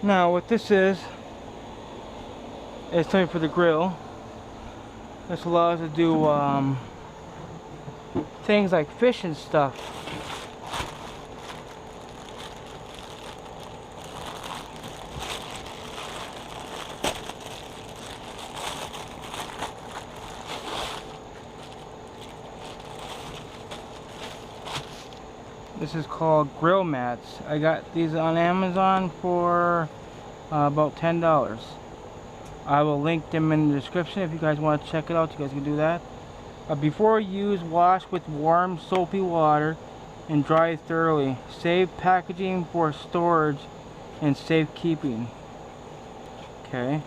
Now what this is something for the grill. This allows us to do things like fish and stuff. This is called grill mats. I got these on Amazon for about $10. I will link them in the description if you guys want to check it out. You guys can do that. Before use, wash with warm soapy water and dry thoroughly. Save packaging for storage and safekeeping. Okay.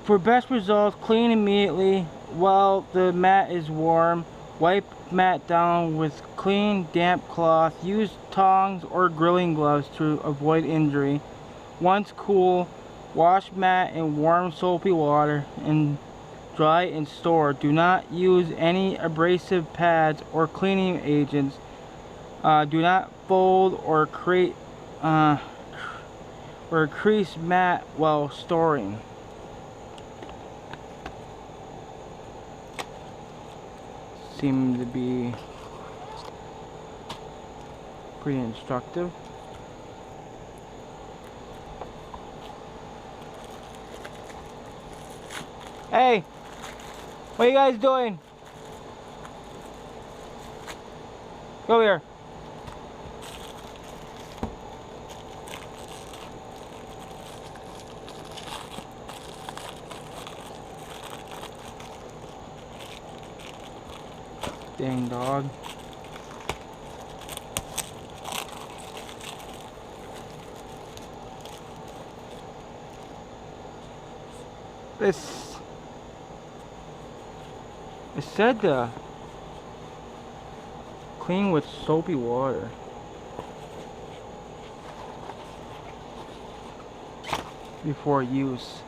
For best results, clean immediately while the mat is warm. Wipe mat down with clean, damp cloth. Use tongs or grilling gloves to avoid injury. Once cool, wash mat in warm soapy water and dry and store. Do not use any abrasive pads or cleaning agents. Do not fold or crease mat while storing. Seem to be pretty instructive. Hey, what are you guys doing? Go here. Dang dog. This, it said to clean with soapy water. Before use.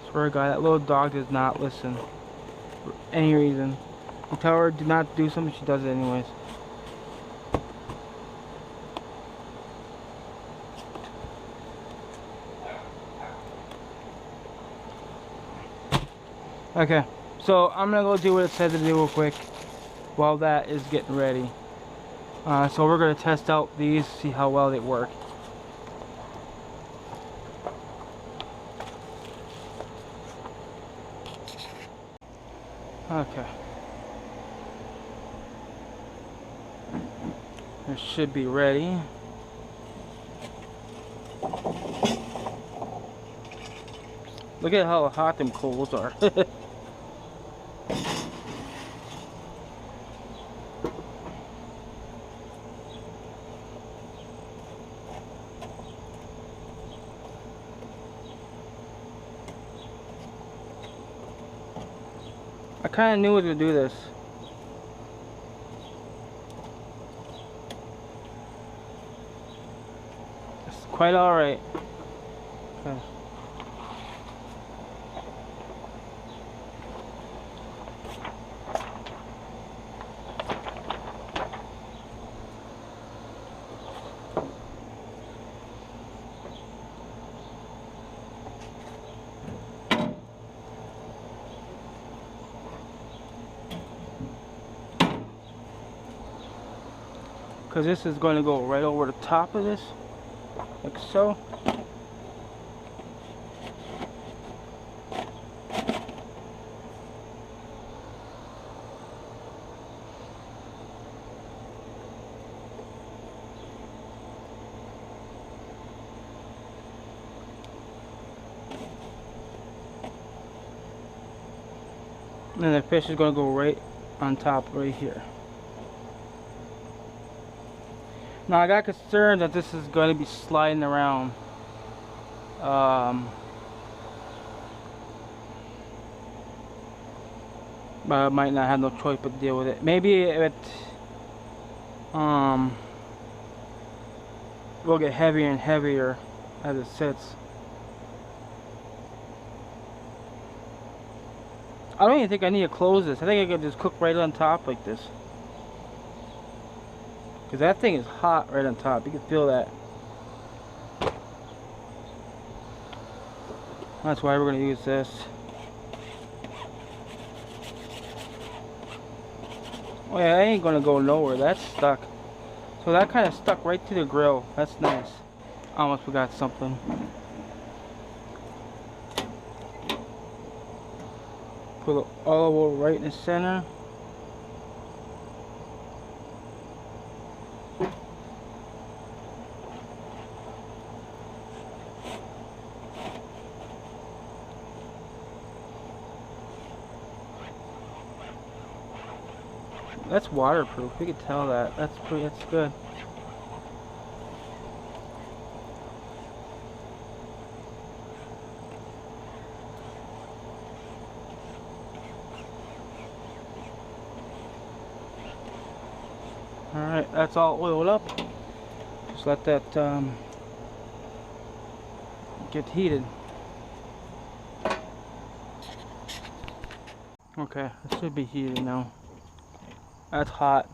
Swear to God, that little dog does not listen for any reason. You tell her do not do something, she does it anyways. Okay, so I'm gonna go do what it says to do real quick while that is getting ready. So we're gonna test out these, see how well they work. Okay. It should be ready. Look at how hot them coals are. I kind of knew it was going to do this. It's quite alright. Okay. Because this is going to go right over the top of this, like so. And then the fish is going to go right on top right here. Now I got concerned that this is going to be sliding around. but I might not have no choice but to deal with it. Maybe it will get heavier and heavier as it sits. I don't even think I need to close this. I think I could just cook right on top like this. Because that thing is hot right on top. You can feel that. That's why we're going to use this. Oh yeah, I ain't going to go nowhere. That's stuck. So that kind of stuck right to the grill. That's nice. I almost forgot something. Put the olive oil right in the center. That's waterproof. You can tell that. That's good. Alright, that's all oiled up. Just let that get heated. Okay, it should be heated now. That's hot.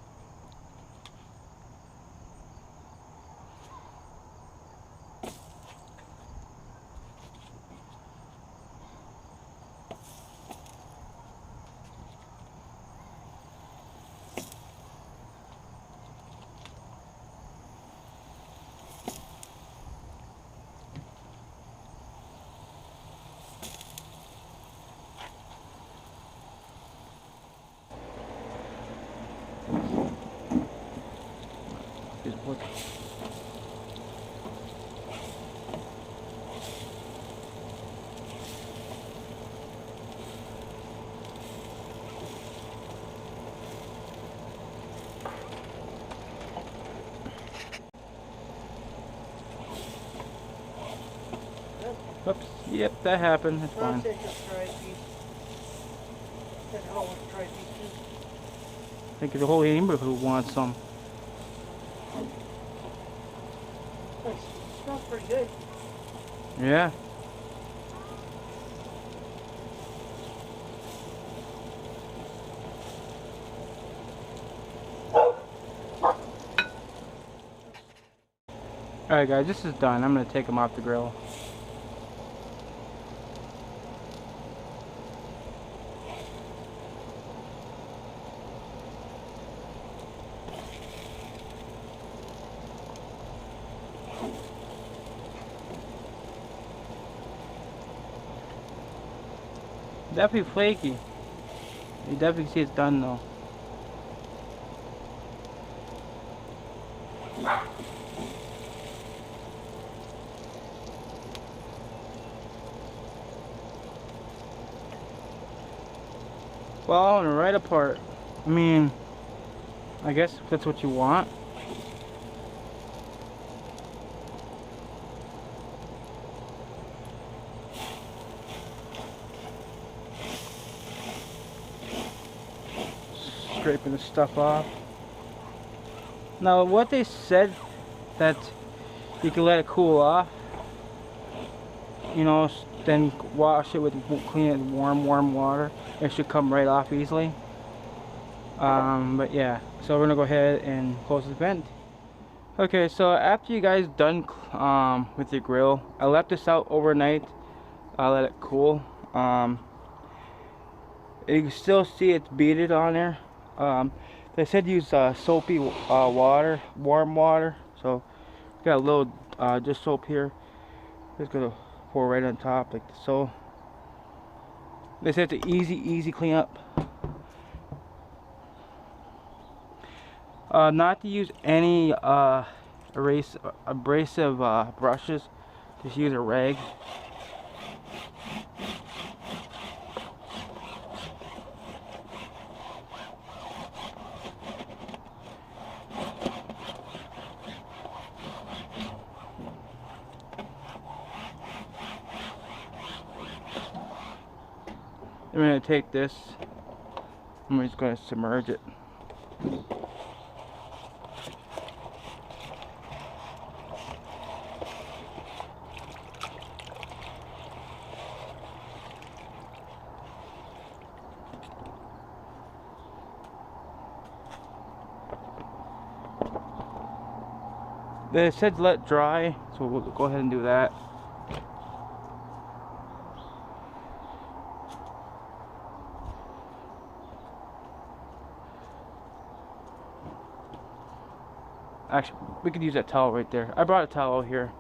Oops, yep, that happened. That's fine. I think the whole neighborhood wants some. It smells pretty good. Yeah. Alright guys, this is done. I'm going to take them off the grill. Definitely flaky. You definitely see it's done though. Falling right apart. I mean, I guess if that's what you want. Scraping the stuff off. Now what they said that you can let it cool off, you know, then wash it with clean it with warm water. It should come right off easily. But yeah, so we're gonna go ahead and close the vent. Okay, so after you guys done with your grill, I left this out overnight. I let it cool. You can still see it's beaded on there. They said use soapy water, warm water. So got a little just soap here. Just gonna pour right on top like so. They said it's an easy clean up. Not to use any abrasive brushes. Just use a rag. I'm going to take this I'm just going to submerge it. It said let dry, so we'll go ahead and do that. Actually, we could use that towel right there. I brought a towel here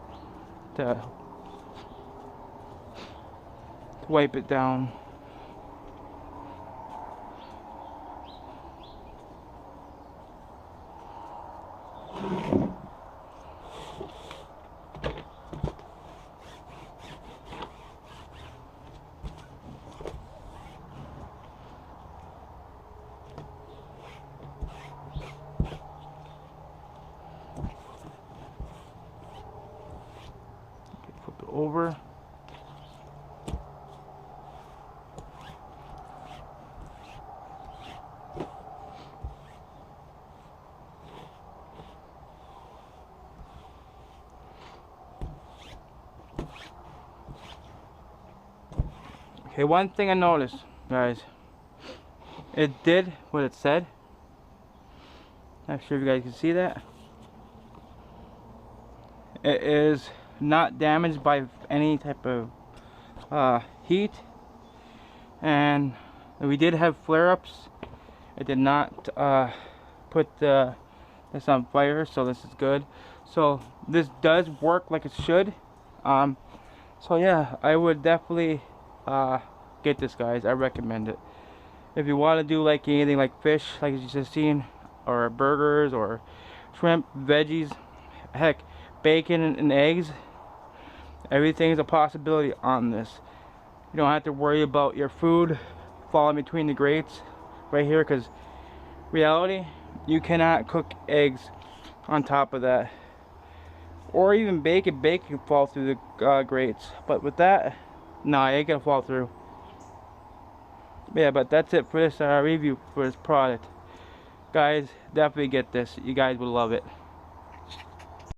to wipe it down. Flip it over. Okay, one thing I noticed, guys, it did what it said. Not sure if you guys can see that. It is not damaged by any type of heat, and we did have flare-ups. It did not put this on fire, so this is good. So this does work like it should. So yeah, I would definitely get this, guys. I recommend it. If you want to do like anything like fish, like you just seen, or burgers, or shrimp, veggies, heck, bacon and eggs, everything is a possibility on this. You don't have to worry about your food falling between the grates right here, because reality, you cannot cook eggs on top of that, or even bacon can fall through the grates, but with that, nah, it ain't gonna fall through. Yeah, but that's it for this review for this product, guys. Definitely get this. You guys will love it.